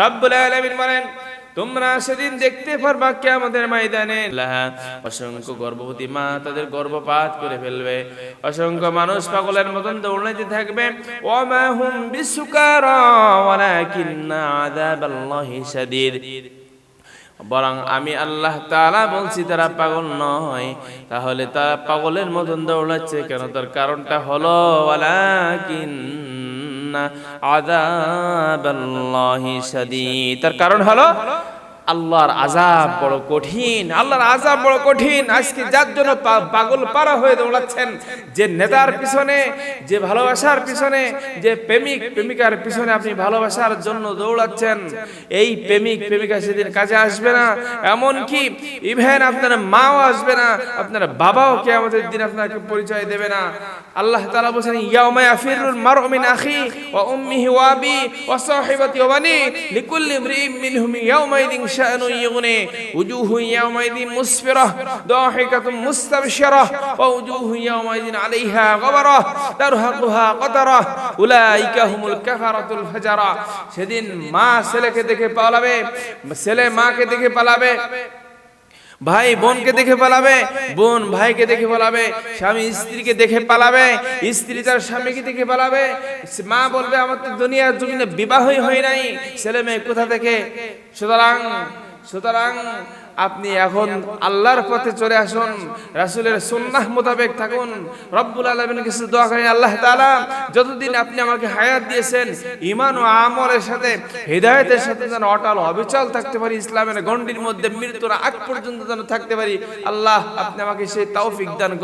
রব্বুল আলামিন বলেন, তোমরা সেদিন দেখতে পারবা কিয়ামতের ময়দানে অসংখ্য গর্ভবতী মা তাদের গর্ভপাত করে ফেলবে, অসংখ্য মানুষ পাগলের মতন দৌড়াইতে থাকবে। ওয়া হুম বিসুকারা ওয়ালাকিন্না আযাবাল্লাহি শাদীদ। বরং আমি আল্লাহ তাআলা বলছি তারা পাগল নয়। তাহলে তারা পাগলের মতন দৌড়াচ্ছে কেন? তার কারণটা হলো ওয়ালাকিন্না আযাবাল্লাহি শাদীদ। তার কারণ হলো আল্লাহর আযাব বড় কঠিন। আল্লাহর আযাব বড় কঠিন। আজকে যার জন্য পাগল পারা হয়ে দৌড়াচ্ছেন, যে নেতার পিছনে, যে ভালোবাসার পিছনে, যে প্রেমিক প্রেমিকার পিছনে আপনি ভালোবাসার জন্য দৌড়াচ্ছেন, এই প্রেমিক প্রেমিকা সেদিন কাজে আসবে না। এমন কি ইভেন আপনার মাও আসবে না, আপনার বাবাও কিয়ামতের দিন আপনাকে পরিচয় দেবে না। আল্লাহ তাআলা বলেন, ইয়াউমা ইয়াফিরুল মারউ মিন আখি ওয়া উম্মিহি ওয়া আবি ওয়া সাহিবাতি ওয়া বানি লিকুল্লি ইমরিইন মিনহুম ইয়াউমাইদিন শাআনু ইউগনি ওজুহু ইয়াউমাইদিন মুসফিরাহ দাহিকাতুম মুস্তাবশিরাহ ওয়া ওজুহু ইয়াউমাইদিন আলাইহা গবরাহ তারহাকুহা কতরা উলাইকা হুমুল কাফারাতুল ফাজারা। সেদিন মা ছেলেকে দেখে পালাবে, ছেলে মাকে দেখে পালাবে, ভাই বোনকে দেখে পালাবে, বোন ভাইকে দেখে পালাবে, স্বামী স্ত্রীকে দেখে পালাবে, স্ত্রী তার স্বামীকে দেখে পালাবে। মা বলবে, আমার তো দুনিয়ার জমিনে বিবাহই হয় নাই, ছেলে মেয়ে কোথা থেকে? সুতরাং আপনি এখন আল্লাহর পথে চলে আসুন, রাসূলের সুন্নাহ মোতাবেক থাকুন। রব্বুল আলামিনের কাছে দোয়া করেন, আল্লাহ তাআলা যতদিন আপনি আমাকে হায়াত দিয়েছেন, ঈমান ও আমলের সাথে হিদায়াতের সাথে যেন অটল অবিচল থাকতে পারি, ইসলামের গণ্ডির মধ্যে মৃত্যুর আগ পর্যন্ত যেন থাকতে পারি। আল্লাহ আপনি আমাকে সেই তৌফিক দান করুন।